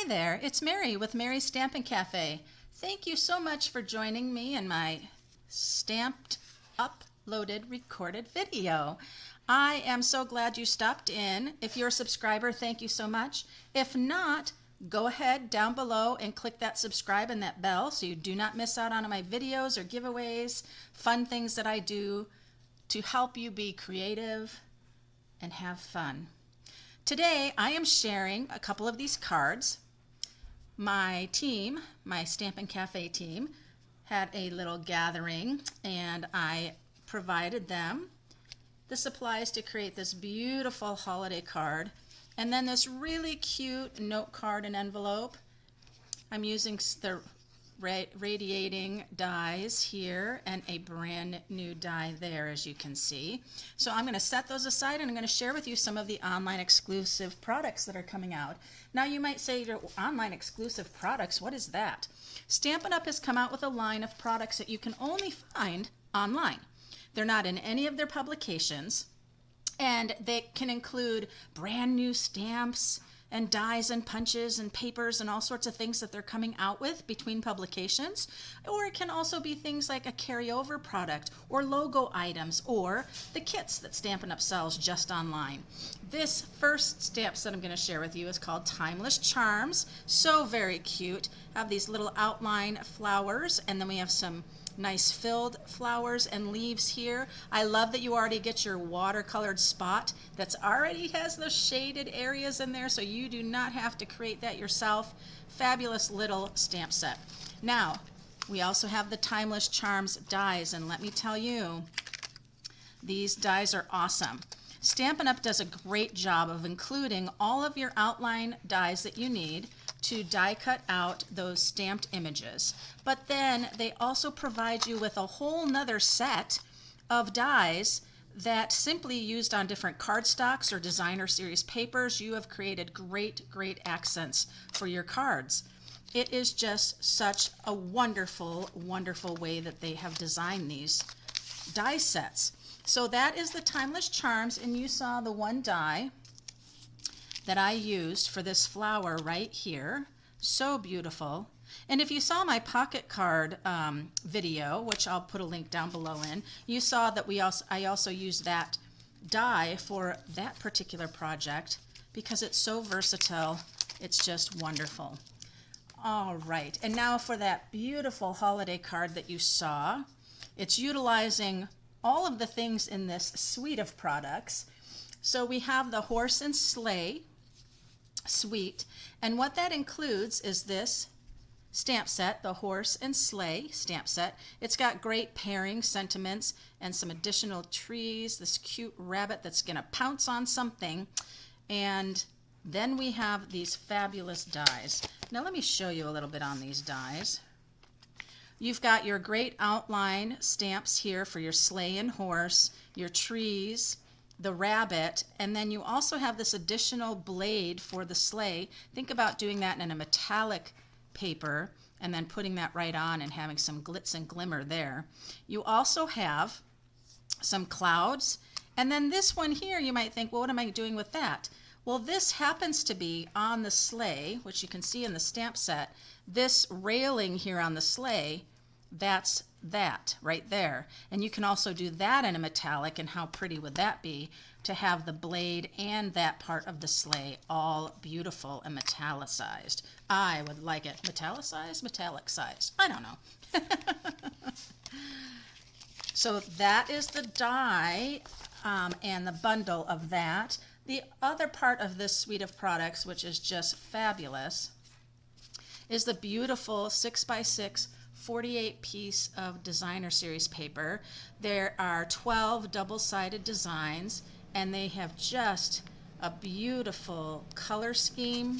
there, it's Mary with Mary's Stampin' Cafe. Thank you so much for joining me in my stamped, uploaded, recorded video. I am so glad you stopped in. If you're a subscriber, thank you so much. If not, go ahead down below and click that subscribe and that bell so you do not miss out on my videos or giveaways, fun things that I do to help you be creative and have fun. Today I am sharing a couple of these cards. My team, my Stampin' Cafe team, had a little gathering and I provided them the supplies to create this beautiful holiday card and then this really cute note card and envelope. I'm using the radiating dies here and a brand new die there, as you can see. So I'm going to set those aside and I'm going to share with you some of the online exclusive products that are coming out. Now you might say, online exclusive products, what is that? Stampin' Up! Has come out with a line of products that you can only find online. They're not in any of their publications, and they can include brand new stamps and dies and punches and papers and all sorts of things that they're coming out with between publications. Or it can also be things like a carryover product or logo items or the kits that Stampin' Up! Sells just online. This first stamp set I'm going to share with you is called Timeless Charms. So very cute. Have these little outline flowers, and then we have some nice filled flowers and leaves here. I love that you already get your watercolored spot that's already has those shaded areas in there, so you do not have to create that yourself. Fabulous little stamp set. Now, we also have the Timeless Charms dies, and let me tell you, these dies are awesome. Stampin' Up! Does a great job of including all of your outline dies that you need to die cut out those stamped images. But then they also provide you with a whole nother set of dies that simply used on different cardstocks or designer series papers, you have created great accents for your cards. It is just such a wonderful way that they have designed these die sets. So that is the Timeless Charms, and you saw the one die that I used for this flower right here. So beautiful. And if you saw my pocket card video, which I'll put a link down below in, you saw that I also used that die for that particular project because it's so versatile. It's just wonderful. All right, and now for that beautiful holiday card that you saw. It's utilizing all of the things in this suite of products. So we have the Horse and Sleigh suite, and what that includes is this stamp set, the Horse and Sleigh stamp set. It's got great pairing sentiments and some additional trees, this cute rabbit that's going to pounce on something, and then we have these fabulous dies. Now let me show you a little bit on these dies. You've got your great outline stamps here for your sleigh and horse, your trees, the rabbit, and then you also have this additional blade for the sleigh. Think about doing that in a metallic paper and then putting that right on and having some glitz and glimmer there. You also have some clouds, and then this one here you might think, well, what am I doing with that? Well, this happens to be on the sleigh, which you can see in the stamp set. This railing here on the sleigh, that's that right there. And you can also do that in a metallic, and how pretty would that be to have the blade and that part of the sleigh all beautiful and metallicized. I would like it metallicized, metallic sized. I don't know. So that is the die and the bundle of that. The other part of this suite of products, which is just fabulous, is the beautiful 6x6 48 piece of designer series paper. There are 12 double-sided designs, and they have just a beautiful color scheme.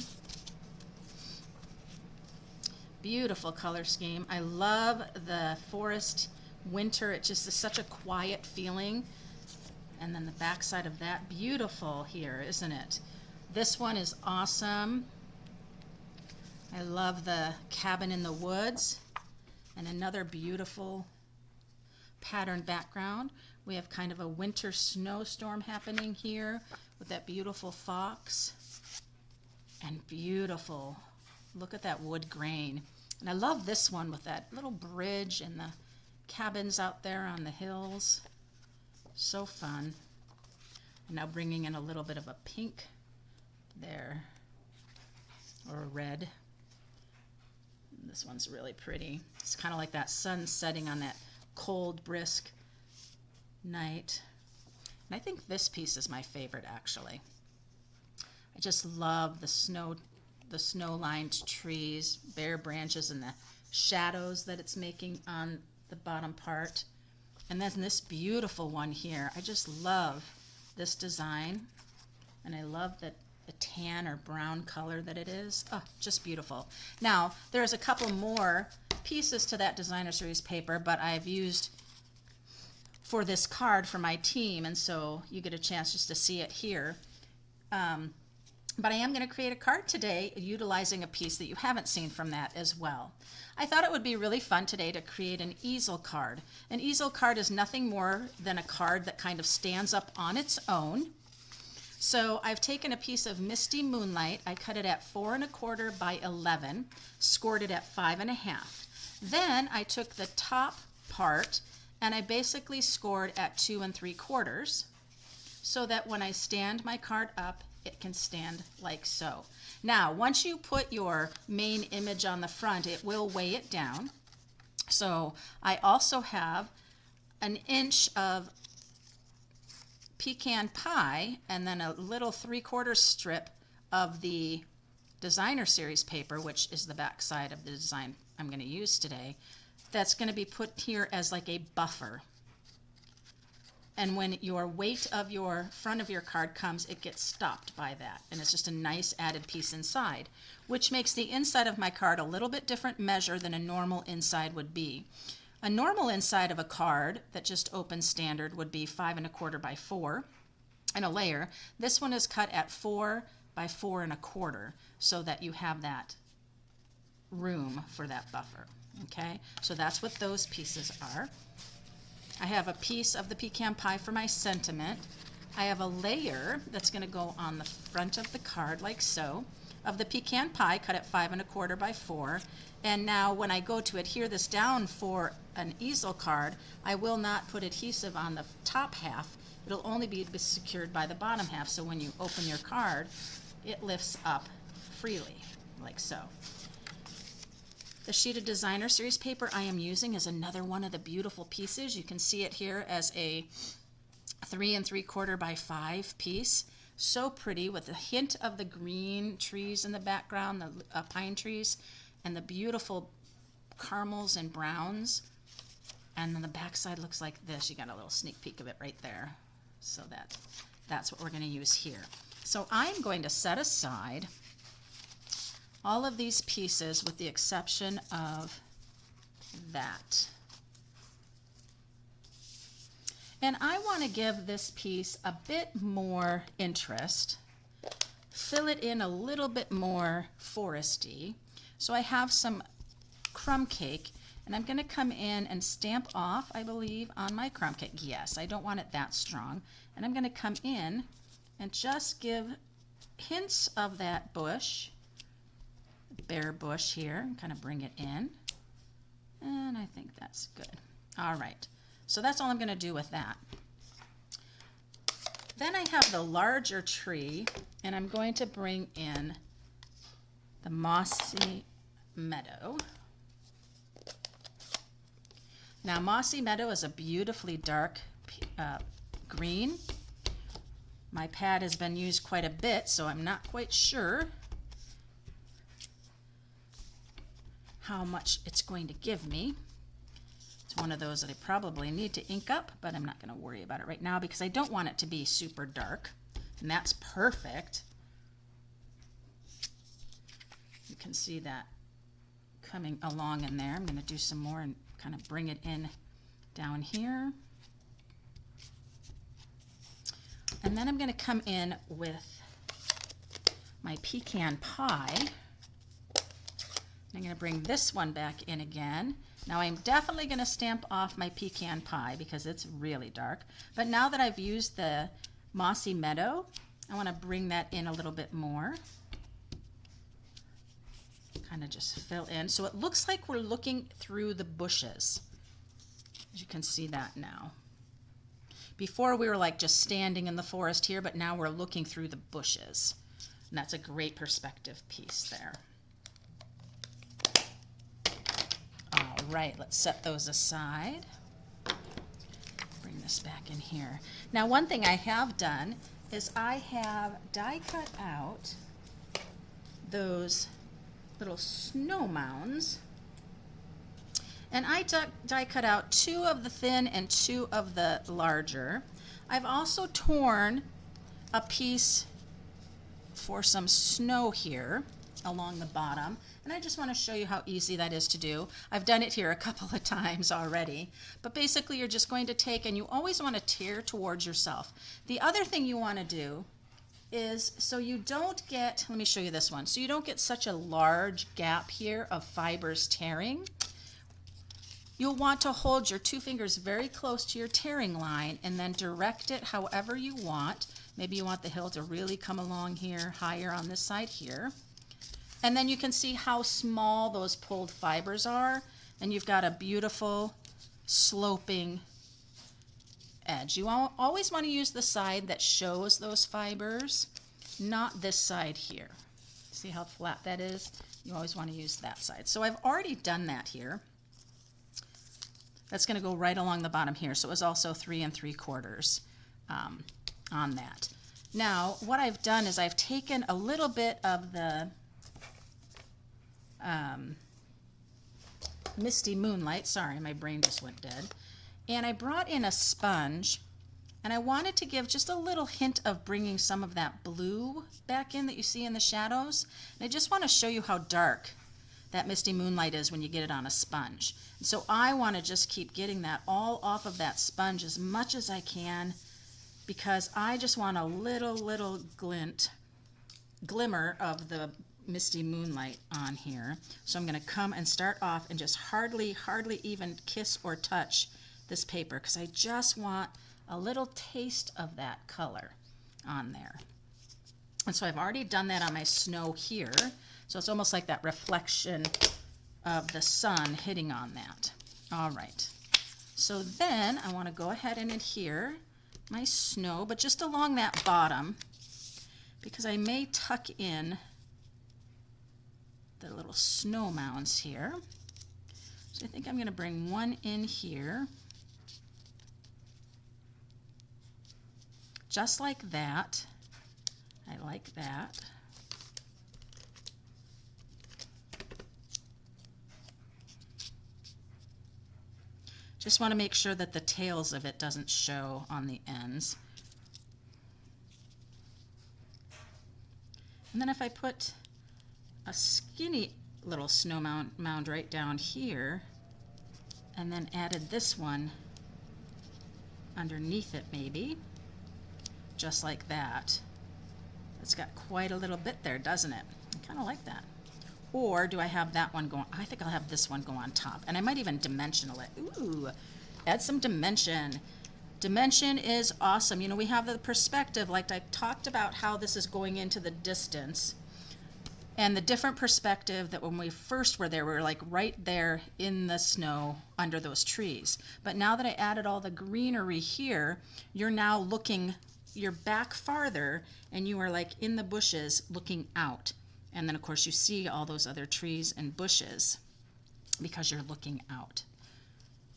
Beautiful color scheme. I love the forest winter. It just is such a quiet feeling. And then the back side of that, beautiful here, isn't it? This one is awesome. I love the cabin in the woods. And another beautiful pattern background. We have kind of a winter snowstorm happening here with that beautiful fox and beautiful Look at that wood grain. And I love this one with that little bridge and the cabins out there on the hills. So fun. I'm now bringing in a little bit of a pink there, or a red. This one's really pretty. It's kind of like that sun setting on that cold, brisk night. And I think this piece is my favorite, actually. I just love the snow-lined trees, bare branches, and the shadows that it's making on the bottom part. And then this beautiful one here. I just love this design, and I love the tan or brown color that it is. Oh, just beautiful. Now, there's a couple more pieces to that designer series paper, but I've used for this card for my team, and so you get a chance just to see it here. But I am going to create a card today utilizing a piece that you haven't seen from that as well. I thought it would be really fun today to create an easel card. An easel card is nothing more than a card that kind of stands up on its own. So I've taken a piece of Misty Moonlight. I cut it at 4 1/4 by 11, scored it at 5 1/2. Then I took the top part and I basically scored at 2 3/4 so that when I stand my card up, it can stand like so. Now, once you put your main image on the front, it will weigh it down. So I also have 1 inch of pecan pie and then a little 3/4 strip of the designer series paper, which is the back side of the design I'm going to use today. That's going to be put here as like a buffer. And when your weight of your front of your card comes, it gets stopped by that. And it's just a nice added piece inside, which makes the inside of my card a little bit different measure than a normal inside would be. A normal inside of a card that just opens standard would be 5 1/4 by 4 and a layer. This one is cut at 4 by 4 1/4 so that you have that room for that buffer. Okay, so that's what those pieces are. I have a piece of the pecan pie for my sentiment. I have a layer that's going to go on the front of the card like so, of the pecan pie cut at 5 1/4 by 4. And now when I go to adhere this down for an easel card, I will not put adhesive on the top half. It'll only be secured by the bottom half, so when you open your card, it lifts up freely, like so. The sheet of designer series paper I am using is another one of the beautiful pieces. You can see it here as a 3 3/4 by 5 piece. So pretty, with a hint of the green trees in the background, the pine trees, and the beautiful caramels and browns. And then the back side looks like this. You got a little sneak peek of it right there. So that's what we're going to use here. So I'm going to set aside all of these pieces with the exception of that. And I want to give this piece a bit more interest, fill it in a little bit more foresty. So I have some crumb cake, and I'm going to come in and stamp off, I believe, on my crumb cake. Yes, I don't want it that strong. And I'm going to come in and just give hints of that bush, bare bush here, and kind of bring it in. And I think that's good. All right, so that's all I'm going to do with that. Then I have the larger tree, and I'm going to bring in the mossy meadow. Now, mossy meadow is a beautifully dark green. My pad has been used quite a bit, so I'm not quite sure how much it's going to give me. It's one of those that I probably need to ink up, but I'm not going to worry about it right now because I don't want it to be super dark, and that's perfect. You can see that coming along in there. I'm going to do some more and kind of bring it in down here. And then I'm going to come in with my pecan pie. I'm going to bring this one back in again. Now I'm definitely going to stamp off my pecan pie because it's really dark. But now that I've used the mossy meadow, I want to bring that in a little bit more. kind of just fill in. So it looks like we're looking through the bushes. As you can see that now. Before we were like just standing in the forest here, but now we're looking through the bushes. And that's a great perspective piece there. All right, let's set those aside. Bring this back in here. Now, one thing I have done is I have die cut out those little snow mounds. And I die cut out 2 of the thin and 2 of the larger. I've also torn a piece for some snow here along the bottom. And I just want to show you how easy that is to do. I've done it here a couple of times already. But basically you're just going to take, and you always want to tear towards yourself. The other thing you want to do is so you don't get, let me show you this one, so you don't get such a large gap here of fibers tearing. You'll want to hold your 2 fingers very close to your tearing line and then direct it however you want. Maybe you want the hill to really come along here, higher on this side here. And then you can see how small those pulled fibers are, and you've got a beautiful sloping edge. You always want to use the side that shows those fibers, not this side here. See how flat that is? You always want to use that side. So I've already done that here. That's going to go right along the bottom here. So it was also 3 3/4 on that. Now, what I've done is I've taken a little bit of the Misty Moonlight, sorry, my brain just went dead, and I brought in a sponge, and I wanted to give just a little hint of bringing some of that blue back in that you see in the shadows. And I just want to show you how dark that Misty Moonlight is when you get it on a sponge. And so I want to just keep getting that all off of that sponge as much as I can, because I just want a little glimmer of the Misty Moonlight on here. So I'm going to come and start off and just hardly even kiss or touch this paper, because I just want a little taste of that color on there. And so I've already done that on my snow here. So it's almost like that reflection of the sun hitting on that. All right. So then I want to go ahead and adhere my snow, but just along that bottom, because I may tuck in the little snow mounds here. So I think I'm going to bring one in here, just like that. I like that. Just want to make sure that the tails of it doesn't show on the ends. And then if I put a skinny little snow mound right down here, and then added this one underneath it maybe, just like that. It's got quite a little bit there, doesn't it? I kind of like that. Or do I have that one going? I think I'll have this one go on top. And I might even dimensional it. Ooh, add some dimension. Dimension is awesome. You know, we have the perspective, like I talked about how this is going into the distance. And the different perspective that when we first were there, we were like right there in the snow under those trees. But now that I added all the greenery here, you're now looking, you're back farther, and you are like in the bushes looking out. And then of course you see all those other trees and bushes because you're looking out.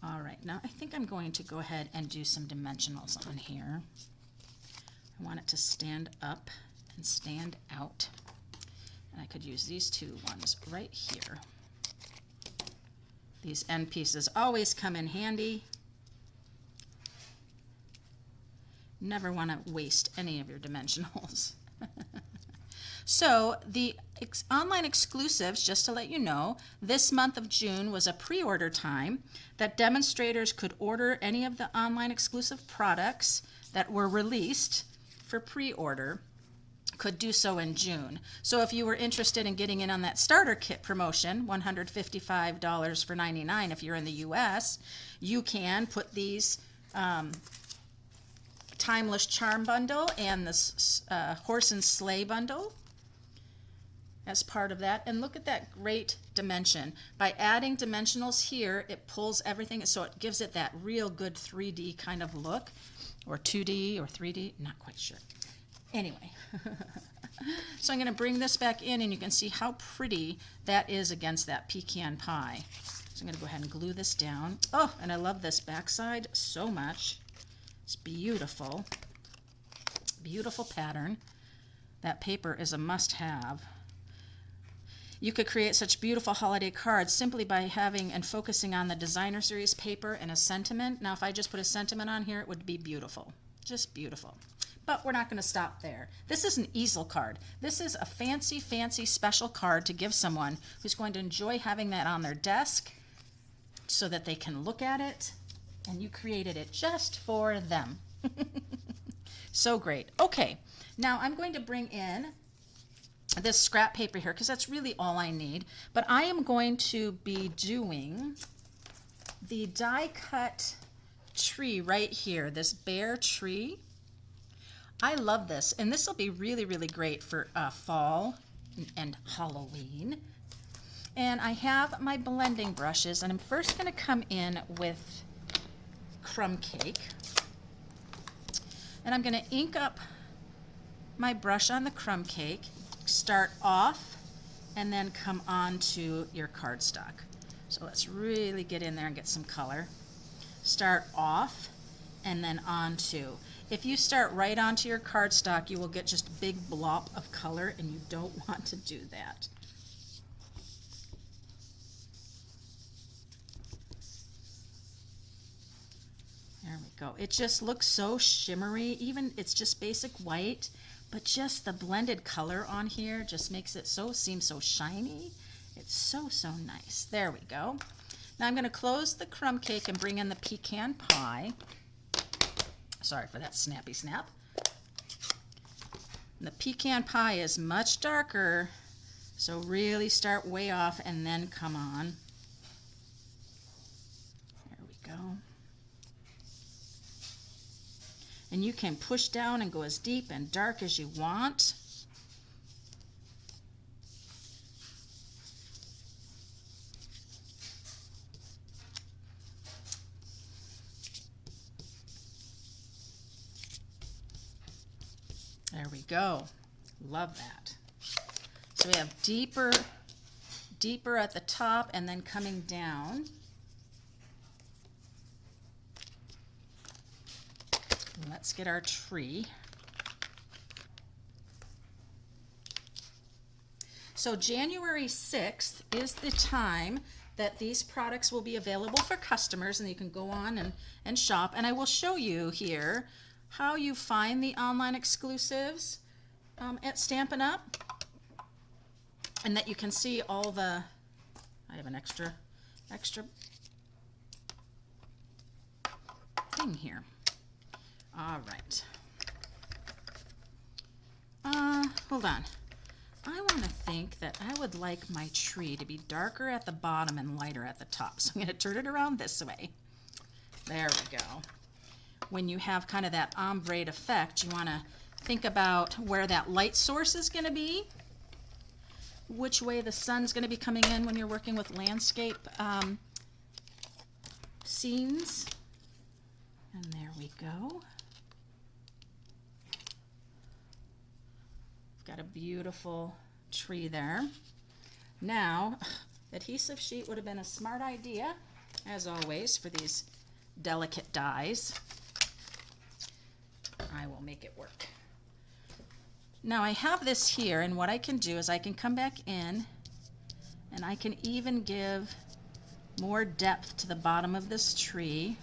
All right, now I think I'm going to go ahead and do some dimensionals on here. I want it to stand up and stand out. And I could use these 2 ones right here. These end pieces always come in handy. Never want to waste any of your dimensionals. So the online exclusives, just to let you know, this month of June was a pre-order time that demonstrators could order any of the online exclusive products that were released for pre-order, could do so in June. So if you were interested in getting in on that starter kit promotion, $155 for $99 if you're in the US, you can put these Timeless Charm bundle and this Horse and Sleigh bundle as part of that. And look at that great dimension. By adding dimensionals here, it pulls everything, so it gives it that real good 3D kind of look, or 2D or 3D, not quite sure. Anyway, so I'm going to bring this back in, and you can see how pretty that is against that pecan pie. So I'm going to go ahead and glue this down. Oh, and I love this backside so much. It's beautiful. Beautiful pattern. That paper is a must-have. You could create such beautiful holiday cards simply by having and focusing on the designer series paper and a sentiment. Now, if I just put a sentiment on here, it would be beautiful. Just beautiful. But we're not going to stop there. This is an easel card. This is a fancy, fancy special card to give someone who's going to enjoy having that on their desk so that they can look at it, and you created it just for them. So great. Okay, now I'm going to bring in this scrap paper here because that's really all I need. But I am going to be doing the die cut tree right here, this bear tree. I love this, and this will be really, really great for fall and Halloween. And I have my blending brushes, and I'm first going to come in with crumb cake. And I'm going to ink up my brush on the crumb cake, start off, and then come on to your cardstock. So let's really get in there and get some color. Start off, and then onto. If you start right onto your cardstock, you will get just a big blob of color, and you don't want to do that. There we go. It just looks so shimmery. Even it's just basic white, but just the blended color on here just makes it seem so shiny. It's so, so nice. There we go. Now I'm going to close the crumb cake and bring in the pecan pie. Sorry for that snappy snap. And the pecan pie is much darker, so really start way off and then come on. There we go. And you can push down and go as deep and dark as you want. There we go. Love that. So we have deeper at the top and then coming down. Let's get our tree. So January 6th is the time that these products will be available for customers, and you can go on and shop. And I will show you here how you find the online exclusives at Stampin' Up! And that you can see all the, I have an extra thing here. All right. Hold on. I want to think that I would like my tree to be darker at the bottom and lighter at the top. So I'm going to turn it around this way. There we go. When you have kind of that ombre effect, you want to think about where that light source is going to be, which way the sun's going to be coming in when you're working with landscape scenes. And there we go. Got a beautiful tree there. Now, adhesive sheet would have been a smart idea, as always, for these delicate dies. I will make it work. Now I have this here, and what I can do is I can come back in and I can even give more depth to the bottom of this tree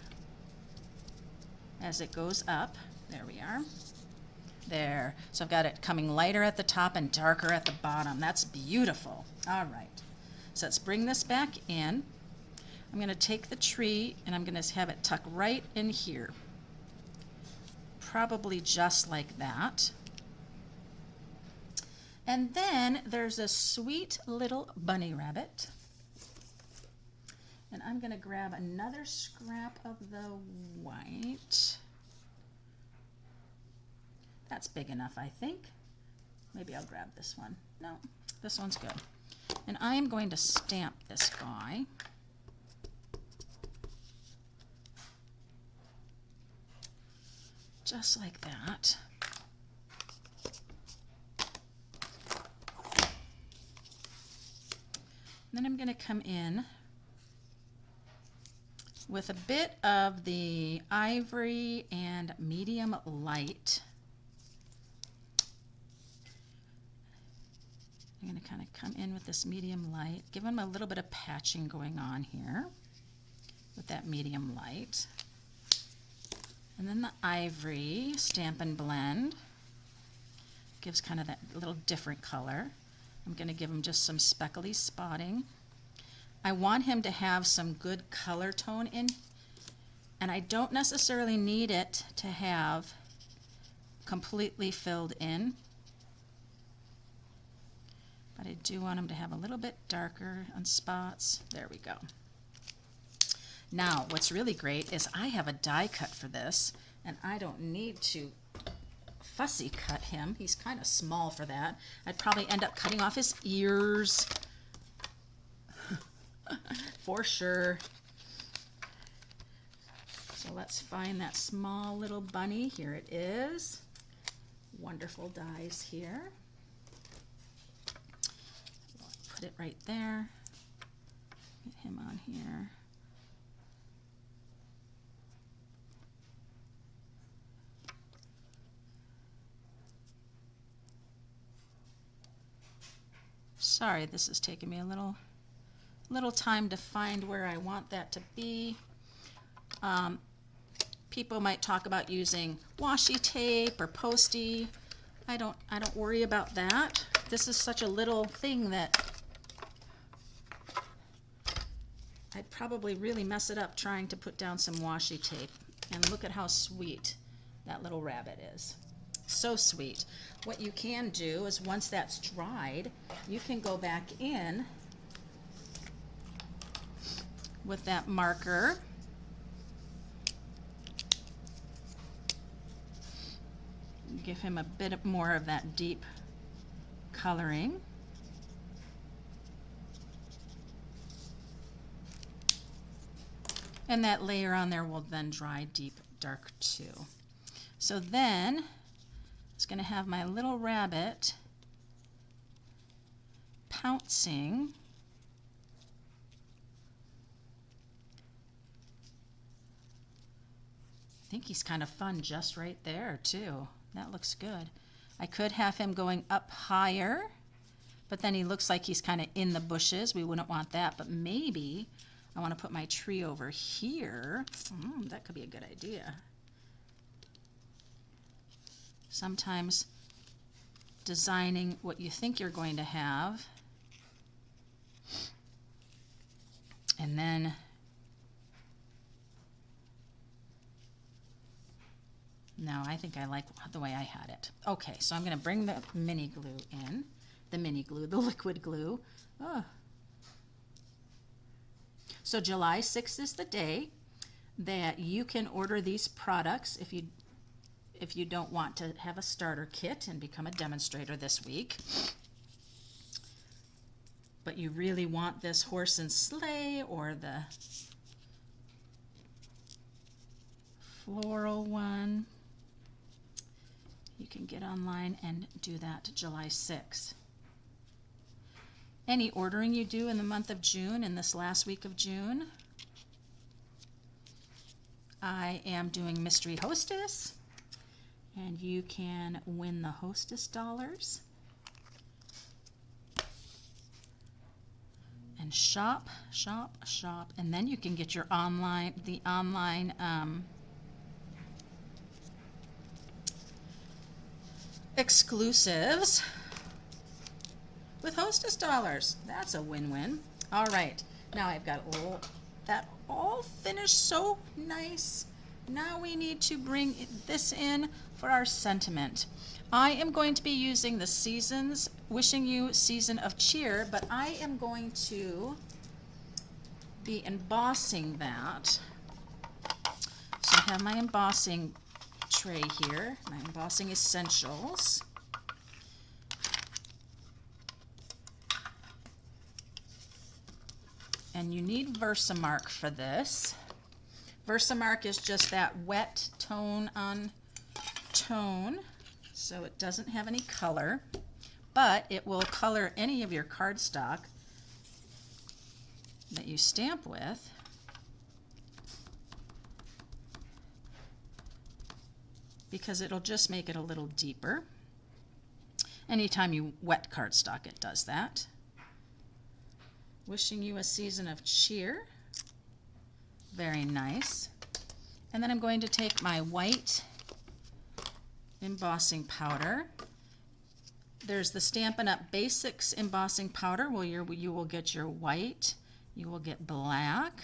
as it goes up. There we are. There. So I've got it coming lighter at the top and darker at the bottom. That's beautiful. All right. So let's bring this back in. I'm going to take the tree and I'm going to have it tuck right in here. Probably just like that. And then there's a sweet little bunny rabbit. And I'm going to grab another scrap of the white. That's big enough, I think. Maybe I'll grab this one. No, This one's good. And I am going to stamp this guy. Just like that. Then I'm going to come in with a bit of the ivory and medium light. I'm going to kind of come in with this medium light, give them a little bit of patching going on here with that medium light. And then the ivory Stampin' Blend gives kind of that little different color. I'm going to give him just some speckly spotting. I want him to have some good color tone in, and I don't necessarily need it to have completely filled in, but I do want him to have a little bit darker on spots. There we go. Now, what's really great is I have a die cut for this, and I don't need to fussy cut him. He's kind of small for that. I'd probably end up cutting off his ears for sure. So let's find that small little bunny. Here it is. Wonderful dies here. Put it right there. Get him on here. Sorry, this is taking me a little time to find where I want that to be. People might talk about using washi tape or postie. I don't worry about that. This is such a little thing that I'd probably really mess it up trying to put down some washi tape. And look at how sweet that little rabbit is. So sweet. What you can do is once that's dried, you can go back in with that marker give him a bit more of that deep coloring. And that layer on there will then dry deep dark too. So then it's going to have my little rabbit pouncing. I think he's kind of fun just right there too. That looks good. I could have him going up higher, but then he looks like he's kind of in the bushes. We wouldn't want that, but maybe I want to put my tree over here. That could be a good idea. Sometimes designing what you think you're going to have, and then no, I think I like the way I had it. Okay, so I'm going to bring the mini glue in. The liquid glue. Oh. So July 6th is the day that you can order these products if you don't want to have a starter kit and become a demonstrator this week. But you really want this Horse and Sleigh or the floral one. You can get online and do that July 6th. Any ordering you do in the month of June, in this last week of June, I am doing Mystery Hostess, and you can win the Hostess dollars. And shop, shop, shop, and then you can get your online exclusives with Hostess dollars. That's a win-win. All right, now I've got that all finished so nice. Now we need to bring this in for our sentiment. I am going to be using the Seasons, Wishing You Season of Cheer, but I am going to be embossing that. So I have my embossing tray here, my embossing essentials. And you need Versamark for this. Versamark is just that wet tone on tone, so it doesn't have any color, but it will color any of your cardstock that you stamp with. Because it'll just make it a little deeper. Anytime you wet cardstock, it does that. Wishing you a season of cheer. Very nice. And then I'm going to take my white embossing powder. There's the Stampin' Up! Basics embossing powder where you will get your white, you will get black.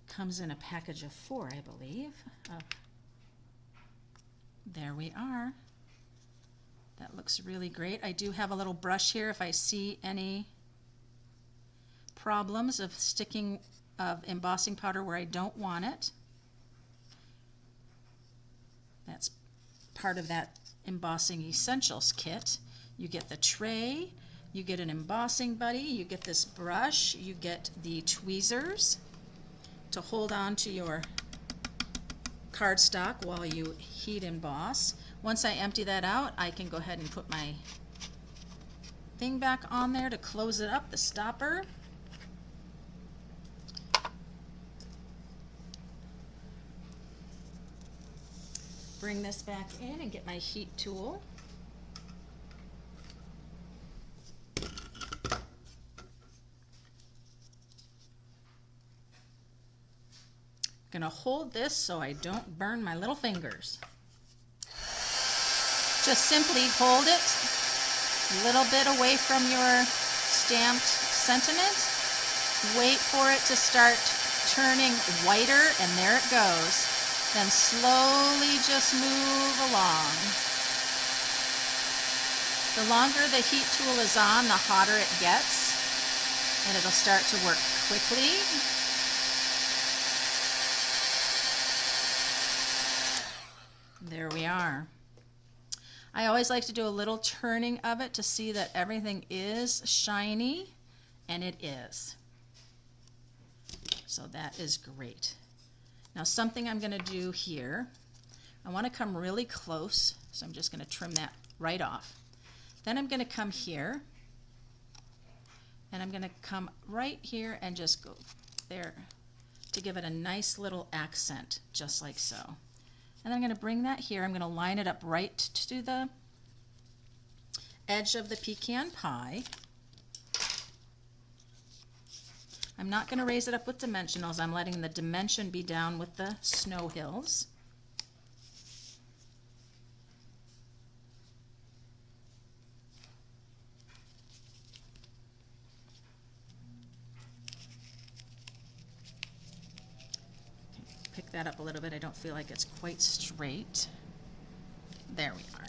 Comes in a package of 4, I believe. There we are. That looks really great. I do have a little brush here if I see any problems of sticking of embossing powder where I don't want it. That's part of that embossing essentials kit. You get the tray, you get an embossing buddy, you get this brush, you get the tweezers to hold on to your cardstock while you heat emboss. Once I empty that out, I can go ahead and put my thing back on there to close it up, the stopper. Bring this back in and get my heat tool. Gonna hold this so I don't burn my little fingers. Just simply hold it a little bit away from your stamped sentiment. Wait for it to start turning whiter, and there it goes. Then slowly just move along. The longer the heat tool is on, the hotter it gets, and it'll start to work quickly. There we are. I always like to do a little turning of it to see that everything is shiny, and it is. So that is great. Now something I'm going to do here, I want to come really close, so I'm just going to trim that right off. Then I'm going to come here, and I'm going to come right here and just go there to give it a nice little accent, just like so. And then I'm going to bring that here. I'm going to line it up right to the edge of the pecan pie. I'm not going to raise it up with dimensionals. I'm letting the dimension be down with the snow hills. Pick that up a little bit. I don't feel like it's quite straight. There we are.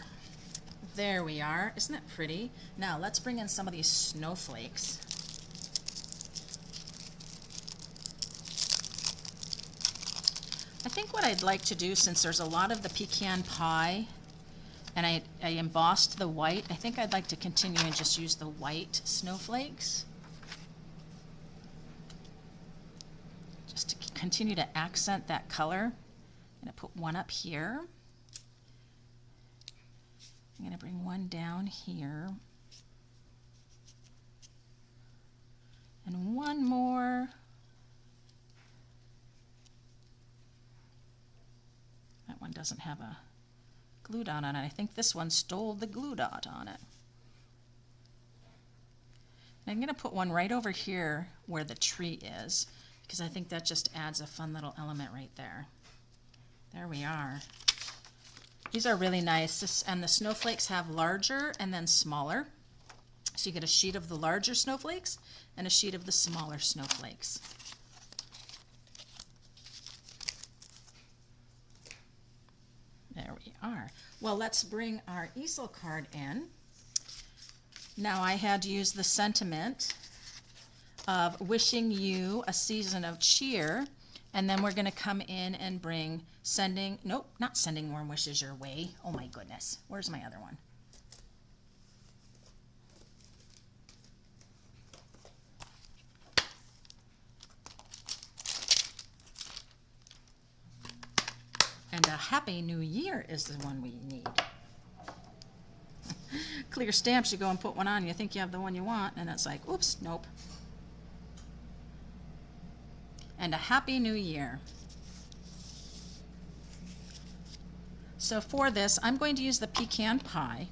There we are. Isn't that pretty? Now let's bring in some of these snowflakes. I think what I'd like to do, since there's a lot of the pecan pie and I embossed the white, I think I'd like to continue and just use the white snowflakes. Just to continue to accent that color. I'm going to put one up here. I'm going to bring one down here. And one more. That one doesn't have a glue dot on it. I think this one stole the glue dot on it. And I'm going to put one right over here where the tree is, because I think that just adds a fun little element right there. There we are. These are really nice, and the snowflakes have larger and then smaller. So you get a sheet of the larger snowflakes and a sheet of the smaller snowflakes. There we are. Well, let's bring our easel card in. Now I had used the sentiment of wishing you a season of cheer, and then we're going to come in and bring not sending warm wishes your way. Oh my goodness. Where's my other one? Happy New Year is the one we need. Clear stamps, you go and put one on, you think you have the one you want, and it's like, oops, nope. And a Happy New Year. So for this, I'm going to use the pecan pie.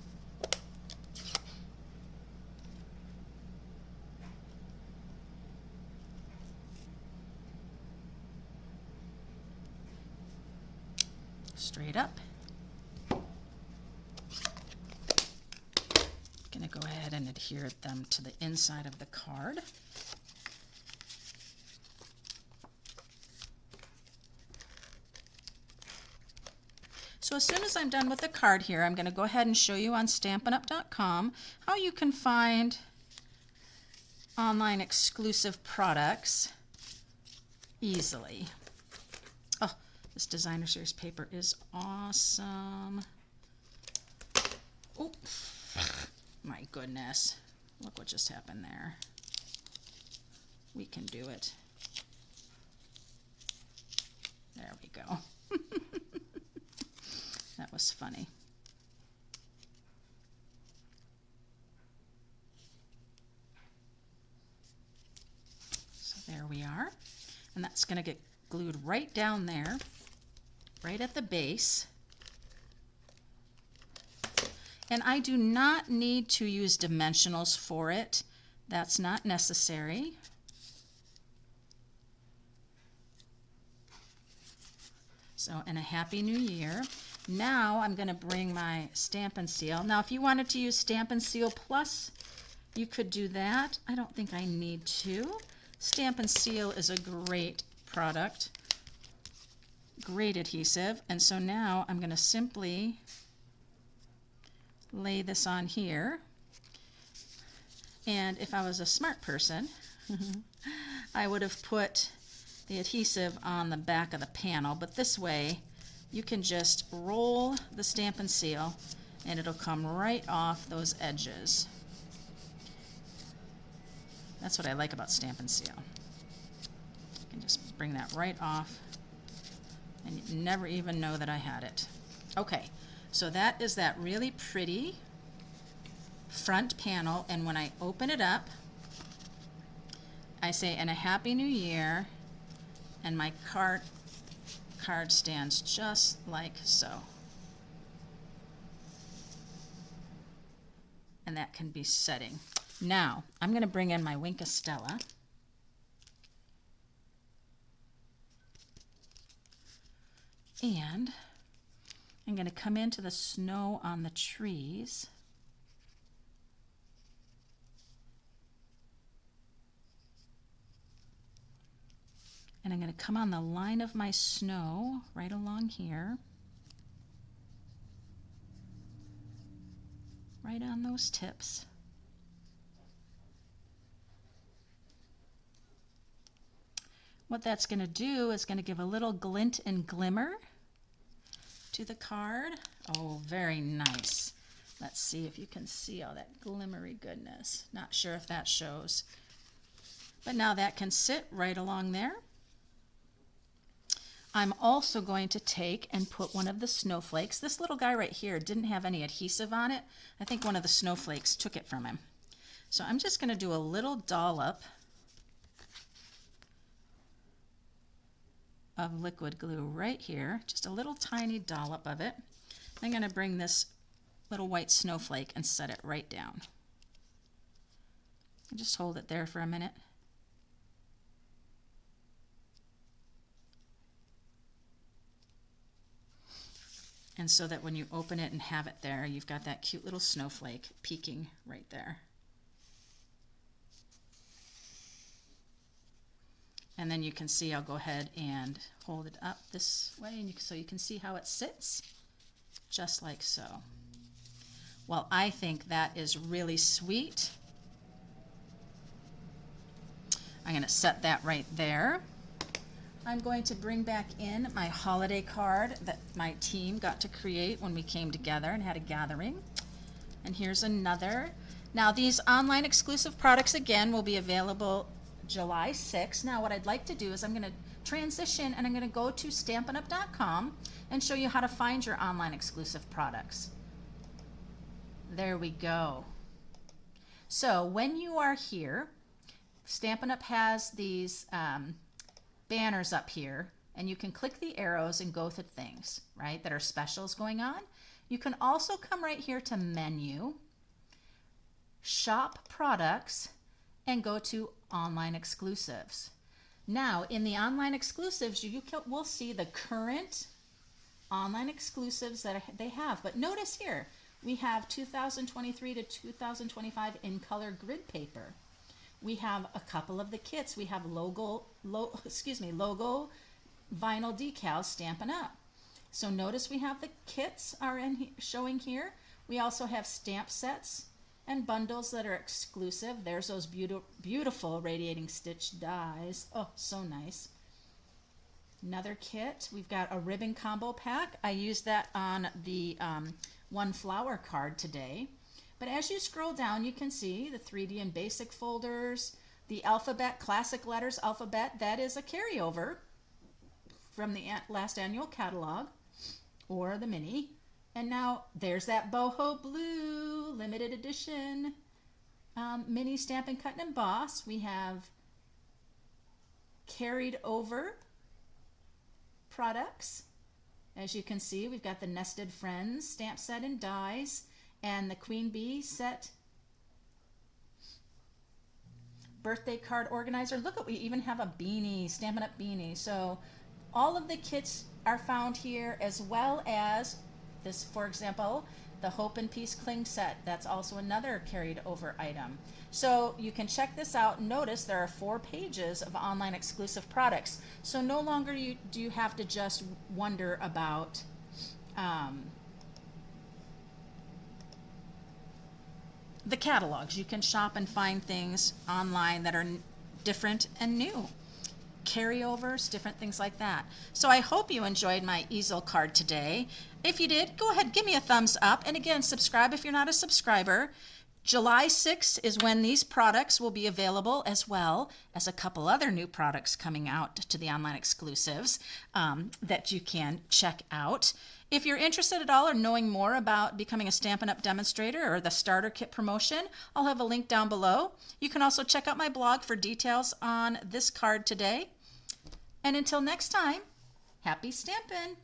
Straight up. Gonna go ahead and adhere them to the inside of the card. So as soon as I'm done with the card here, I'm going to go ahead and show you on StampinUp.com how you can find online exclusive products easily. Oh, this designer series paper is awesome. Oh, my goodness. Look what just happened there. We can do it. There we go. That was funny. So there we are. And that's going to get glued right down there, right at the base. And I do not need to use dimensionals for it. That's not necessary. So, and a Happy New Year. Now I'm going to bring my Stampin' Seal. Now if you wanted to use Stampin' Seal Plus, you could do that. I don't think I need to. Stampin' Seal is a great product, great adhesive. And so now I'm going to simply lay this on here. And if I was a smart person, I would have put the adhesive on the back of the panel, but this way you can just roll the Stampin' Seal and it'll come right off those edges. That's what I like about Stampin' Seal. You can just bring that right off and you never even know that I had it. Okay, so that is that really pretty front panel, and when I open it up, I say, and a Happy New Year, and my card stands just like so. And that can be setting. Now, I'm going to bring in my Wink of Stella. And I'm going to come into the snow on the trees. And I'm going to come on the line of my snow right along here. Right on those tips. What that's going to do is going to give a little glint and glimmer to the card. Oh, very nice. Let's see if you can see all that glimmery goodness. Not sure if that shows. But now that can sit right along there. I'm also going to take and put one of the snowflakes. This little guy right here didn't have any adhesive on it. I think one of the snowflakes took it from him. So I'm just going to do a little dollop of liquid glue right here, just a little tiny dollop of it. I'm going to bring this little white snowflake and set it right down. And just hold it there for a minute. And so that when you open it and have it there, you've got that cute little snowflake peeking right there. And then you can see, I'll go ahead and hold it up this way, and so you can see how it sits, just like so. Well, I think that is really sweet. I'm going to set that right there. I'm going to bring back in my holiday card that my team got to create when we came together and had a gathering. And here's another. Now these online exclusive products again will be available July 6th. Now what I'd like to do is I'm going to transition and I'm going to go to stampinup.com and show you how to find your online exclusive products. There we go. So when you are here, Stampin' Up! Has these banners up here, and you can click the arrows and go through things, right, that are specials going on. You can also come right here to Menu, Shop Products, and go to Online Exclusives. Now, in the Online Exclusives, you will see the current online exclusives that they have. But notice here, we have 2023 to 2025 in color grid paper. We have a couple of the kits. We have logo vinyl decals Stampin' Up. So notice we have the kits are showing here. We also have stamp sets and bundles that are exclusive. There's those beautiful radiating stitch dies. Oh, so nice. Another kit. We've got a ribbon combo pack. I used that on the one flower card today. But as you scroll down, you can see the 3D and basic folders, the alphabet, classic letters alphabet. That is a carryover from the last annual catalog or the mini. And now there's that boho blue limited edition mini Stampin' Cut and Emboss. We have carried over products. As you can see, we've got the Nested Friends stamp set and dies, and the Queen Bee set birthday card organizer. Look at, we even have a beanie, Stampin' Up! Beanie. So all of the kits are found here, as well as this, for example, the Hope and Peace Cling set. That's also another carried over item. So you can check this out. Notice there are 4 pages of online exclusive products. So no longer do you have to just wonder about the catalogs. You can shop and find things online that are different and new. Carryovers, different things like that. So I hope you enjoyed my easel card today. If you did, go ahead, give me a thumbs up. And again, subscribe if you're not a subscriber. July 6th is when these products will be available, as well as a couple other new products coming out to the online exclusives that you can check out. If you're interested at all or knowing more about becoming a Stampin' Up! Demonstrator or the starter kit promotion, I'll have a link down below. You can also check out my blog for details on this card today. And until next time, happy stampin'!